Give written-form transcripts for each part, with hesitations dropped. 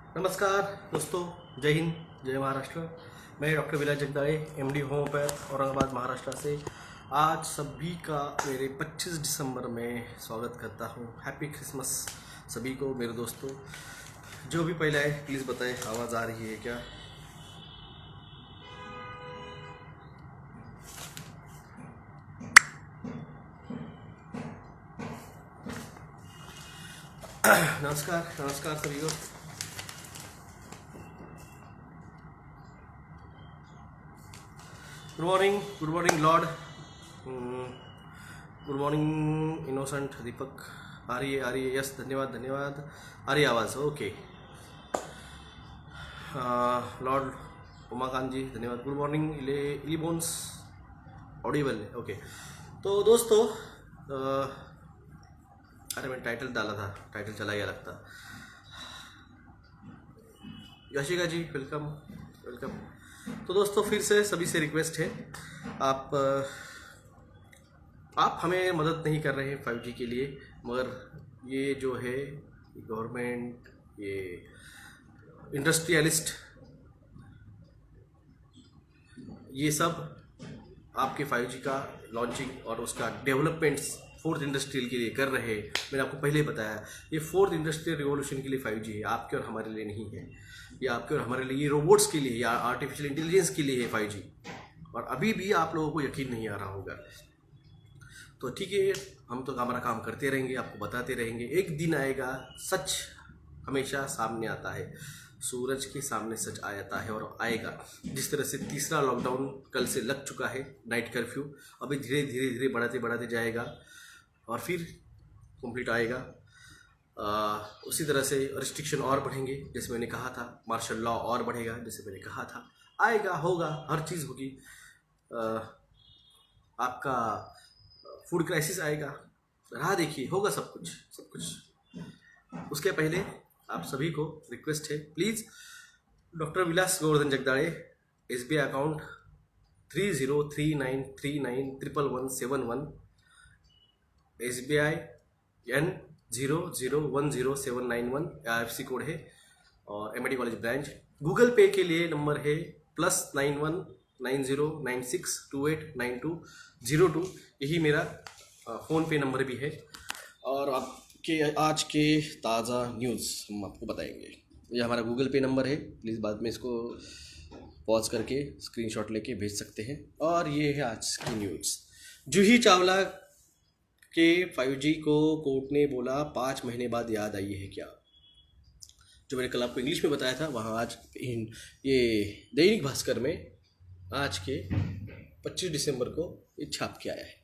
नमस्कार दोस्तों, जय हिंद, जय महाराष्ट्र। मैं doctor Vilas जगदाड़े, MD homeopath, Aurangabad, Maharashtra से आज सभी का मेरे 25 दिसंबर में स्वागत करता हूँ। हैप्पी क्रिसमस सभी को मेरे दोस्तों। जो भी पहले आए प्लीज़ बताएं आवाज़ आ रही है क्या। नमस्कार नमस्कार सभी को। Good morning lord, good morning innocent Deepak. आ रही है यस, धन्यवाद धन्यवाद। आ रही है आवाज़, ओके। लॉर्ड उमाकांत जी धन्यवाद। गुड मॉर्निंग इलीबोन्स, ऑडिबल है, ओके। तो दोस्तों अरे मैं टाइटल डाला था, टाइटल चला गया लगता। यशिका जी वेलकम वेलकम। तो दोस्तों फिर से सभी से रिक्वेस्ट है, आप हमें मदद नहीं कर रहे हैं 5G के लिए, मगर ये जो है गवर्नमेंट, ये इंडस्ट्रियलिस्ट, ये सब आपके 5G का लॉन्चिंग और उसका डेवलपमेंट्स फोर्थ इंडस्ट्रियल के लिए कर रहे हैं। मैंने आपको पहले बताया ये फोर्थ इंडस्ट्रियल रिवॉल्यूशन के लिए 5G है, आपके और हमारे लिए नहीं है। ये आपके और हमारे लिए रोबोट्स के लिए या आर्टिफिशियल इंटेलिजेंस के लिए है 5G। और अभी भी आप लोगों को यकीन नहीं आ रहा होगा, तो ठीक है, हम तो हमारा काम करते रहेंगे, आपको बताते रहेंगे। एक दिन आएगा, सच हमेशा सामने आता है, सूरज के सामने सच आता है और आएगा। जिस तरह से तीसरा लॉकडाउन कल से लग चुका है, नाइट कर्फ्यू, अभी धीरे धीरे धीरे बढ़ाते बढ़ाते जाएगा और फिर कंप्लीट आएगा। उसी तरह से रिस्ट्रिक्शन और बढ़ेंगे, जैसे मैंने कहा था। मार्शल लॉ और बढ़ेगा, जैसे मैंने कहा था। आएगा, होगा, हर चीज़ होगी। आपका फूड क्राइसिस आएगा, राह देखिए, होगा सब कुछ सब कुछ। उसके पहले आप सभी को रिक्वेस्ट है, please doctor Vilas Govardhan Jagdade SBI account 303939111171, SBI N 0010791 IFSC code है, और MIT कॉलेज ब्रांच। गूगल पे के लिए नंबर है +919096289202, यही मेरा फ़ोन पे नंबर भी है। और आपके आज के ताज़ा न्यूज़ हम आपको बताएंगे। ये हमारा गूगल पे नंबर है, प्लीज़ बाद में इसको पॉज करके स्क्रीनशॉट लेके भेज सकते हैं। और ये है आज की न्यूज़। जूही चावला के 5G को कोर्ट ने बोला 5 महीने बाद याद आई है क्या। जो मैंने कल आपको इंग्लिश में बताया था, वहाँ आज ये दैनिक भास्कर में आज के 25 दिसंबर को ये छाप के आया है।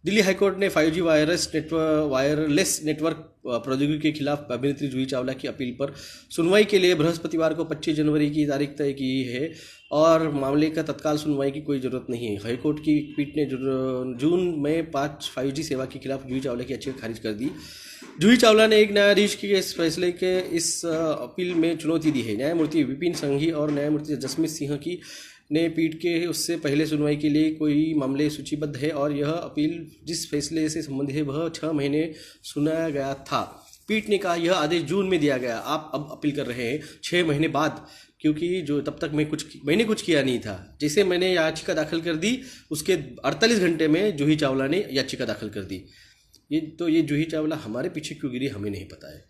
दिल्ली हाईकोर्ट ने 5G वायरलेस नेटवर्क प्रौद्योगिकी के खिलाफ अभिनेत्री जूही चावला की अपील पर सुनवाई के लिए बृहस्पतिवार को 25 जनवरी की तारीख तय की है, और मामले का तत्काल सुनवाई की कोई ज़रूरत नहीं है। हाईकोर्ट की पीठ ने जून में 5G सेवा के खिलाफ जूही चावला की याचिका खारिज कर दी। जूही चावला ने एक न्यायाधीश के इस फैसले के इस अपील में चुनौती दी है। न्यायमूर्ति विपिन संघी और न्यायमूर्ति जसमीत सिंह की ने पीठ के उससे पहले सुनवाई के लिए कोई मामले सूचीबद्ध है, और यह अपील जिस फैसले से संबंधित है वह 6 महीने सुनाया गया था। पीठ ने कहा यह आदेश जून में दिया गया, आप अब अपील कर रहे हैं 6 महीने बाद, क्योंकि जो तब तक मैंने कुछ किया नहीं था। जैसे मैंने याचिका दाखिल कर दी, उसके 48 घंटे में जूही चावला ने याचिका दाखिल कर दी। ये जूही चावला हमारे पीछे क्यों गिरी हमें नहीं पता है।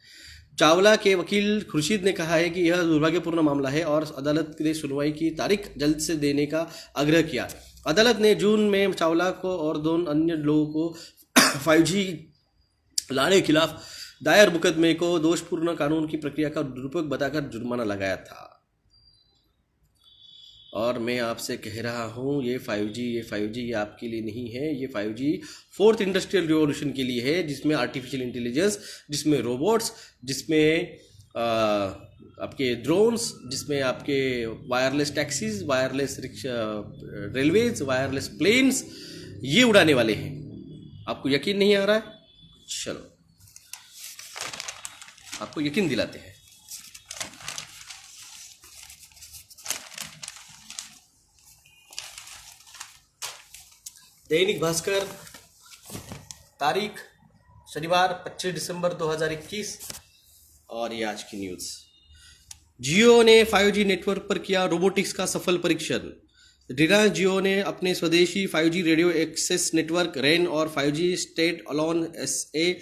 चावला के वकील खुर्शीद ने कहा है कि यह दुर्भाग्यपूर्ण मामला है और अदालत ने सुनवाई की तारीख जल्द से देने का आग्रह किया। अदालत ने जून में चावला को और 2 अन्य लोगों को 5G लाने के खिलाफ दायर मुकदमे को दोषपूर्ण कानून की प्रक्रिया का दुरुपयोग बताकर जुर्माना लगाया था। और मैं आपसे कह रहा हूँ ये 5G आपके लिए नहीं है। ये 5G फोर्थ इंडस्ट्रियल रिवॉल्यूशन के लिए है, जिसमें आर्टिफिशियल इंटेलिजेंस, जिसमें रोबोट्स, जिसमें आपके ड्रोन्स, जिसमें आपके wireless taxis, wireless rickshaw, railways, wireless planes, ये उड़ाने वाले हैं। आपको यकीन नहीं आ रहा है? चलो आपको यकीन दिलाते हैं। दैनिक भास्कर, तारीख शनिवार 25 दिसंबर 2021, और ये आज की न्यूज़। जियो ने 5G नेटवर्क पर किया रोबोटिक्स का सफल परीक्षण। रिलायंस जियो ने अपने स्वदेशी 5G radio access network rain और 5G state alone SA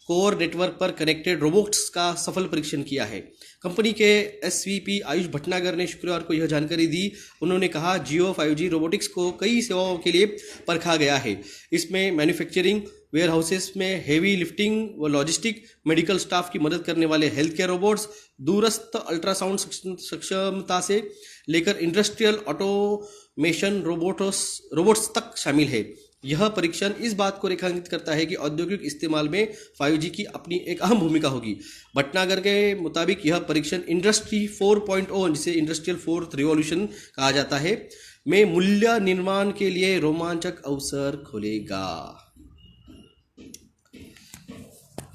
core network पर कनेक्टेड रोबोट्स का सफल परीक्षण किया है। कंपनी के SVP आयुष भटनागर ने शुक्रवार को यह जानकारी दी। उन्होंने कहा, जियो 5G रोबोटिक्स को कई सेवाओं के लिए परखा गया है। इसमें मैन्युफैक्चरिंग, वेयर हाउसेस में हेवी लिफ्टिंग व लॉजिस्टिक, मेडिकल स्टाफ की मदद करने वाले हेल्थ केयर रोबोट्स, दूरस्थ अल्ट्रासाउंड सक्षमता से लेकर इंडस्ट्रियल ऑटोमेशन रोबोट्स तक शामिल है। यह परीक्षण इस बात को रेखांकित करता है कि औद्योगिक इस्तेमाल में 5G की अपनी एक अहम भूमिका होगी। भटनागर के मुताबिक यह परीक्षण इंडस्ट्री 4.0, जिसे इंडस्ट्रियल फोर्थ रिवॉल्यूशन कहा जाता है, में मूल्य निर्माण के लिए रोमांचक अवसर खोलेगा।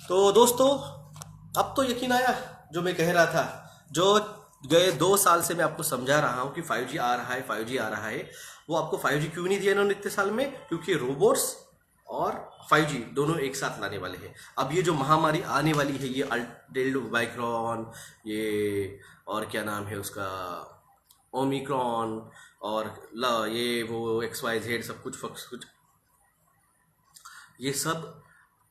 तो दोस्तों, अब तो यकीन आया जो मैं कह रहा था, जो गए 2 साल से मैं आपको समझा रहा हूँ कि 5G आ रहा है, 5G आ रहा है। वो आपको 5G क्यों नहीं दिया इन्होंने इतने साल में? क्योंकि रोबोट्स और 5G दोनों एक साथ लाने वाले हैं। अब ये जो महामारी आने वाली है, ये डेल्टा माइक्रॉन, ये और क्या नाम है उसका, ओमिक्रॉन, और ये वो XYZ सब कुछ, ये सब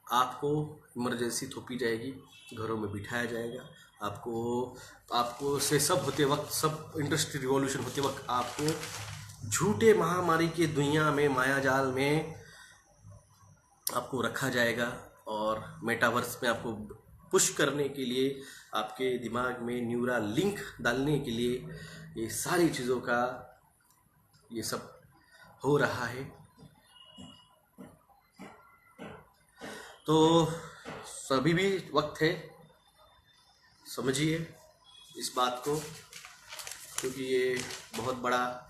आपको इमरजेंसी थोपी जाएगी, घरों में बिठाया जाएगा। आपको से सब होते वक्त, सब इंडस्ट्री रिवॉल्यूशन होते वक्त आपको झूठे महामारी की दुनिया में, मायाजाल में आपको रखा जाएगा और मेटावर्स में आपको पुश करने के लिए, आपके दिमाग में न्यूरल लिंक डालने के लिए, ये सारी चीज़ों का ये सब हो रहा है। तो सभी भी वक्त है, समझिए इस बात को, क्योंकि ये बहुत बड़ा।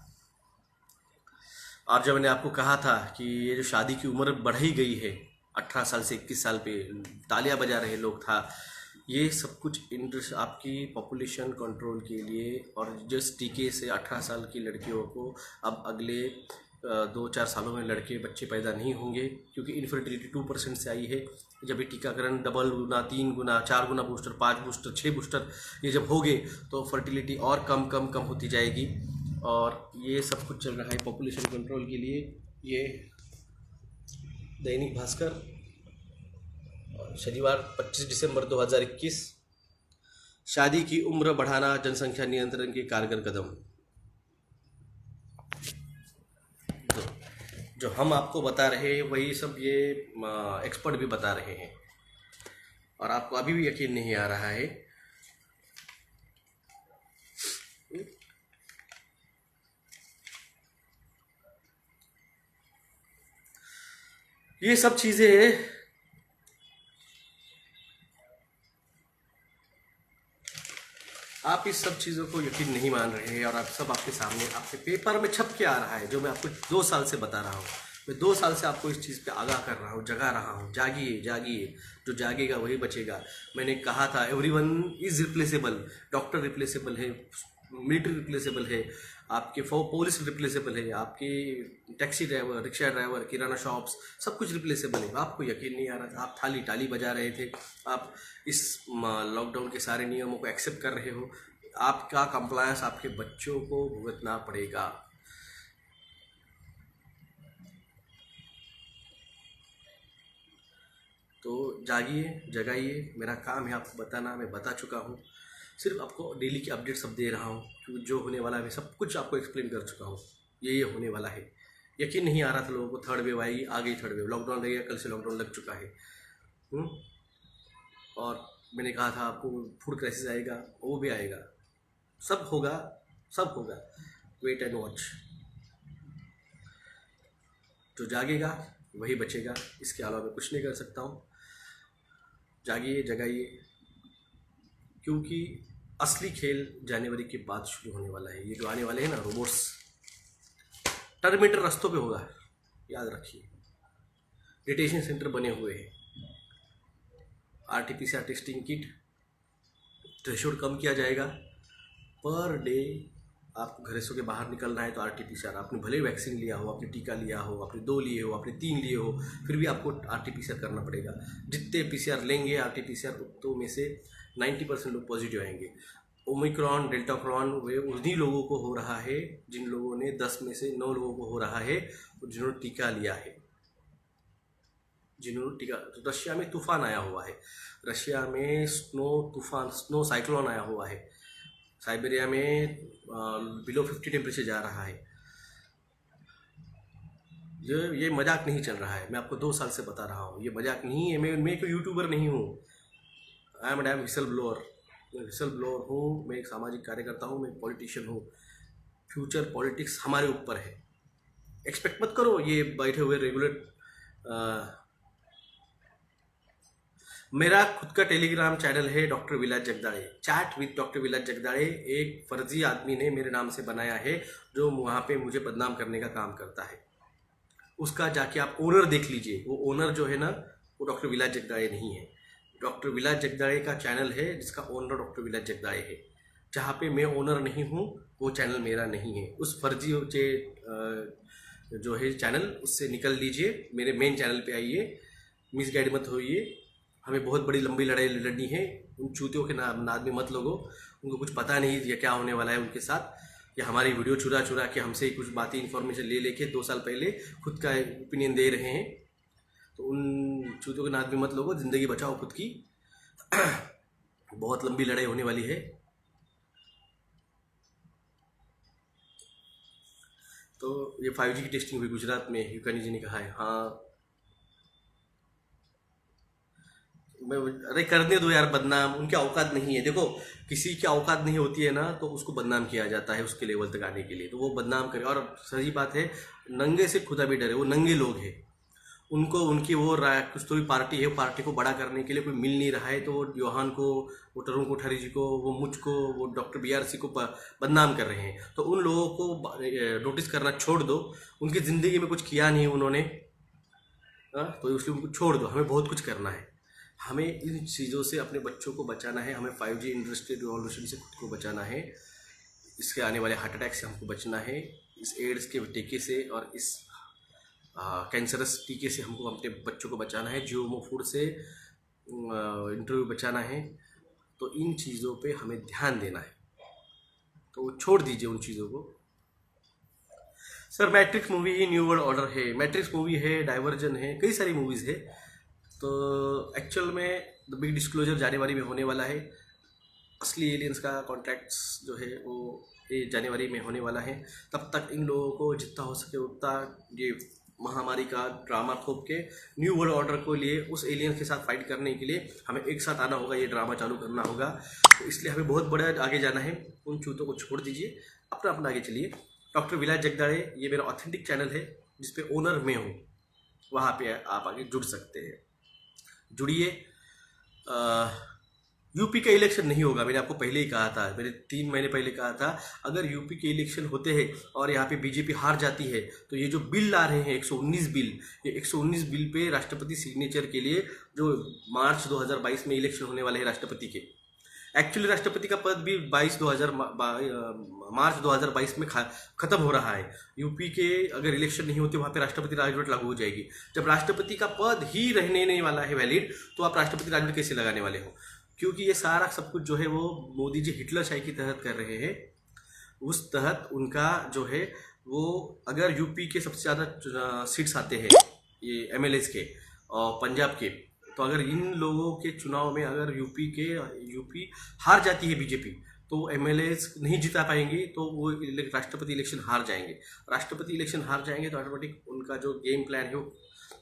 और जब मैंने आपको कहा था कि ये जो शादी की उम्र बढ़ाई गई है 18 साल से 21 साल पे, तालियां बजा रहे लोग था, ये सब कुछ आपकी पॉपुलेशन कंट्रोल के लिए, और जिस टीके से 18 साल की लड़कियों को अब अगले 2-4 सालों में बच्चे पैदा नहीं होंगे, क्योंकि इनफर्टिलिटी 2% से आई है। जब ये टीकाकरण 2 गुना, 3 गुना, 4 गुना बूस्टर, 5 बूस्टर, 6 बूस्टर ये जब हो गए तो फर्टिलिटी और कम होती जाएगी। और ये सब कुछ चल रहा है पॉपुलेशन कंट्रोल के लिए। ये दैनिक भास्कर, शनिवार 25 दिसंबर 2021, शादी की उम्र बढ़ाना जनसंख्या नियंत्रण के कारगर कदम। जो हम आपको बता रहे हैं वही सब ये एक्सपर्ट भी बता रहे हैं, और आपको अभी भी यकीन नहीं आ रहा है। ये सब चीजें आप इस सब चीज़ों को यकीन नहीं मान रहे हैं, और आप सब आपके सामने, आपके पेपर में छप के आ रहा है, जो मैं आपको 2 साल से बता रहा हूँ। मैं 2 साल से आपको इस चीज़ पे आगाह कर रहा हूँ, जगा रहा हूँ। जागिए जागिए, जो जागेगा वही बचेगा। मैंने कहा था everyone is replaceable, doctor replaceable है, मिलिट्री रिप्लेसेबल है, आपके पुलिस रिप्लेसेबल है, आपके टैक्सी ड्राइवर, रिक्शा ड्राइवर, किराना शॉप्स, सब कुछ रिप्लेसेबल है। आपको यकीन नहीं आ रहा था, आप थाली टाली बजा रहे थे। आप इस लॉकडाउन के सारे नियमों को एक्सेप्ट कर रहे हो। आपका कंप्लायंस आपके बच्चों को भुगतना पड़ेगा। तो जागिए, जगाइए। मेरा काम है आपको बताना, मैं बता चुका हूँ। सिर्फ आपको डेली की अपडेट सब दे रहा हूँ, क्योंकि जो होने वाला है मैं सब कुछ आपको एक्सप्लेन कर चुका हूँ। ये होने वाला है। यकीन नहीं आ रहा था लोगों को, थर्ड वेव आएगी, आ गई थर्ड वेव, लॉकडाउन लगेगा, कल से लॉकडाउन लग चुका है। और मैंने कहा था आपको फूड क्राइसिस आएगा, वो भी आएगा, सब होगा, सब होगा। Wait and watch. जो जागेगा वही बचेगा, इसके अलावा मैं कुछ नहीं कर सकता हूँ। जागिए, जगाइए, क्योंकि असली खेल जनवरी के बाद शुरू होने वाला है। ये जो आने वाले हैं ना रोबोट्स, टर्मिनेटर रास्तों पे होगा, याद रखिए। डिटेंशन सेंटर बने हुए हैं, RT-PCR टेस्टिंग किट, थ्रेशोल्ड कम किया जाएगा। पर डे आपको घर से बाहर निकलना है तो RT-PCR, आपने भले वैक्सीन लिया हो, आपने टीका लिया हो, आपने 2 लिए हो, आपने 3 लिए हो, फिर भी आपको RT-PCR करना पड़ेगा। जितने PCR लेंगे RT-PCR, उतनों में से 90% लोग पॉजिटिव आएंगे। ओमिक्रॉन, डेल्टाक्रॉन वे उन्हीं लोगों को हो रहा है जिन लोगों ने 10 में से 9 लोगों को हो रहा है जिन्होंने टीका लिया है, जिन्होंने टीका। तो रशिया में तूफान आया हुआ है, रशिया में स्नो साइक्लोन आया हुआ है, साइबेरिया में बिलो 50 टेम्परेचर जा रहा है। ये मजाक नहीं चल रहा है, मैं आपको 2 साल से बता रहा हूँ, ये मजाक नहीं है। मैं कोई यूट्यूबर नहीं हूँ, आई एम विसल ब्लोअर। मैं विसल ब्लोअर हूँ, मैं एक सामाजिक कार्यकर्ता हूँ, मैं पॉलिटिशियन हूँ। फ्यूचर पॉलिटिक्स हमारे ऊपर है, एक्सपेक्ट मत करो ये बैठे हुए रेगुलर। मेरा खुद का टेलीग्राम चैनल है doctor Vilas Jagdade, chat with doctor Vilas Jagdade. एक फर्जी आदमी ने मेरे नाम से बनाया है जो वहाँ पे मुझे बदनाम करने का काम करता है। उसका जाके आप ओनर देख लीजिए, वो ओनर जो है ना वो डॉक्टर विलास जगदाड़े नहीं है। डॉक्टर विलास जगदाड़े का चैनल है जिसका ओनर डॉक्टर विलास जगदाड़े है। जहाँ पे मैं ओनर नहीं हूँ वो चैनल मेरा नहीं है। उस फर्जी जो है चैनल, उससे निकल लीजिए, मेरे मेन चैनल पे आइए, मिसगाइड मत होइए। हमें बहुत बड़ी लंबी लड़ाई लड़नी है। उन चूतियों के नाद में मत लोगो, उनको कुछ पता नहीं ये क्या होने वाला है उनके साथ। या हमारी वीडियो चुरा के हमसे कुछ बातें इन्फॉर्मेशन ले लेके 2 साल पहले खुद का ओपिनियन दे रहे हैं। तो उन चूतियों के नाद में मत लोगो, ज़िंदगी बचाओ खुद की। बहुत लंबी लड़ाई होने वाली है। तो ये 5G की टेस्टिंग हुई गुजरात में, युकानी जी ने कहा है। हाँ अरे करने दो यार बदनाम, उनकी औकात नहीं है। देखो किसी की औकात नहीं होती है ना तो उसको बदनाम किया जाता है उसके लेवल तक आने के लिए, तो वो बदनाम करे। और सही बात है, नंगे से खुदा भी डरे, वो नंगे लोग हैं। उनको उनकी वो कुछ तो भी पार्टी है, पार्टी को बड़ा करने के लिए कोई मिल नहीं रहा है, तो वो योहान को, वो तरुण कोठारी जी को, वो मुझको, वो डॉक्टर BRC को बदनाम कर रहे हैं। तो उन लोगों को नोटिस करना छोड़ दो, उनकी ज़िंदगी में कुछ किया नहीं उन्होंने, तो इसलिए उनको छोड़ दो। हमें बहुत कुछ करना है, हमें इन चीज़ों से अपने बच्चों को बचाना है, हमें 5G इंडस्ट्रियल रिवॉल्यूशन से खुद को बचाना है, इसके आने वाले हार्ट अटैक से हमको बचना है, इस एड्स के टीके से और इस कैंसरस टीके से हमको अपने बच्चों को बचाना है, GMO फूड से इंटरव्यू बचाना है। तो इन चीज़ों पे हमें ध्यान देना है, तो छोड़ दीजिए उन चीज़ों को। सर मैट्रिक्स मूवी ही न्यू वर्ल्ड ऑर्डर है, मैट्रिक्स मूवी है, डाइवर्जन है, कई सारी मूवीज़ है। तो एक्चुअल में द बिग डिस्क्लोजर जनवरी में होने वाला है। असली एलियंस का कॉन्ट्रैक्ट्स जो है वो ये जनवरी में होने वाला है। तब तक इन लोगों को जितना हो सके उतना ये महामारी का ड्रामा थोप के न्यू वर्ल्ड ऑर्डर को लिए उस एलियंस के साथ फाइट करने के लिए हमें एक साथ आना होगा, ये ड्रामा चालू करना होगा। तो इसलिए हमें बहुत बड़ा आगे जाना है। उन चूतों को छोड़ दीजिए, अपना अपना आगे चलिए। डॉक्टर विलास जगदाड़े ये मेरा ऑथेंटिक चैनल है जिसपे ओनर मैं हूँ, वहाँ पे आप आगे जुड़ सकते हैं, जुड़िए। यूपी का इलेक्शन नहीं होगा, मैंने आपको पहले ही कहा था, मैंने 3 महीने पहले कहा था। अगर यूपी के इलेक्शन होते हैं और यहाँ पे बीजेपी हार जाती है तो ये जो बिल ला रहे हैं 119 बिल, ये 119 बिल पे राष्ट्रपति सिग्नेचर के लिए जो मार्च 2022 में इलेक्शन होने वाले हैं राष्ट्रपति के, एक्चुअली राष्ट्रपति का पद भी मार्च 2022 में खत्म हो रहा है। यूपी के अगर इलेक्शन नहीं होते वहाँ पे राष्ट्रपति राजवट लागू हो जाएगी। जब राष्ट्रपति का पद ही रहने नहीं वाला है वैलिड, तो आप राष्ट्रपति राजवट कैसे लगाने वाले हो? क्योंकि ये सारा सब कुछ जो है वो मोदी जी हिटलरशाही की तहत कर रहे हैं। उस तहत उनका जो है वो, अगर यूपी के सबसे ज़्यादा सीट्स आते हैं ये MLAs के और पंजाब के, तो अगर इन लोगों के चुनाव में अगर यूपी हार जाती है बीजेपी, तो MLAs नहीं जिता पाएंगे, तो वो राष्ट्रपति इलेक्शन हार जाएंगे। राष्ट्रपति इलेक्शन हार जाएंगे तो ऑटोमेटिक उनका जो गेम प्लान है वो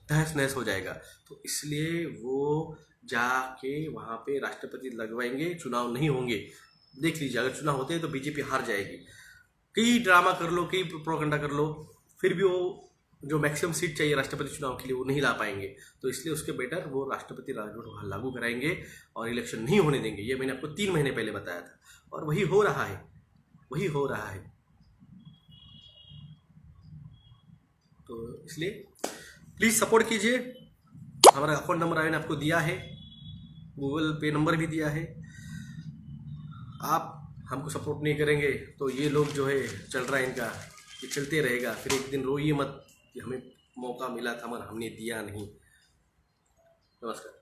तहस नहस हो जाएगा। तो इसलिए वो जाके वहाँ पे राष्ट्रपति लगवाएंगे, चुनाव नहीं होंगे। देख लीजिए, अगर चुनाव होते हैं तो बीजेपी हार जाएगी। कई ड्रामा कर लो, कई प्रोपेगेंडा कर लो, फिर भी वो जो मैक्सिमम सीट चाहिए राष्ट्रपति चुनाव के लिए वो नहीं ला पाएंगे। तो इसलिए उसके बेटर वो राष्ट्रपति राजवट लागू कराएंगे और इलेक्शन नहीं होने देंगे। ये मैंने आपको 3 महीने पहले बताया था और वही हो रहा है, वही हो रहा है। तो इसलिए प्लीज़ सपोर्ट कीजिए। हमारा अकाउंट नंबर मैंने आपको दिया है, गूगल पे नंबर भी दिया है। आप हमको सपोर्ट नहीं करेंगे तो ये लोग जो है चल रहा है इनका, ये चलते रहेगा। फिर एक दिन रोइए मत कि हमें मौका मिला था मगर हमने दिया नहीं। नमस्कार।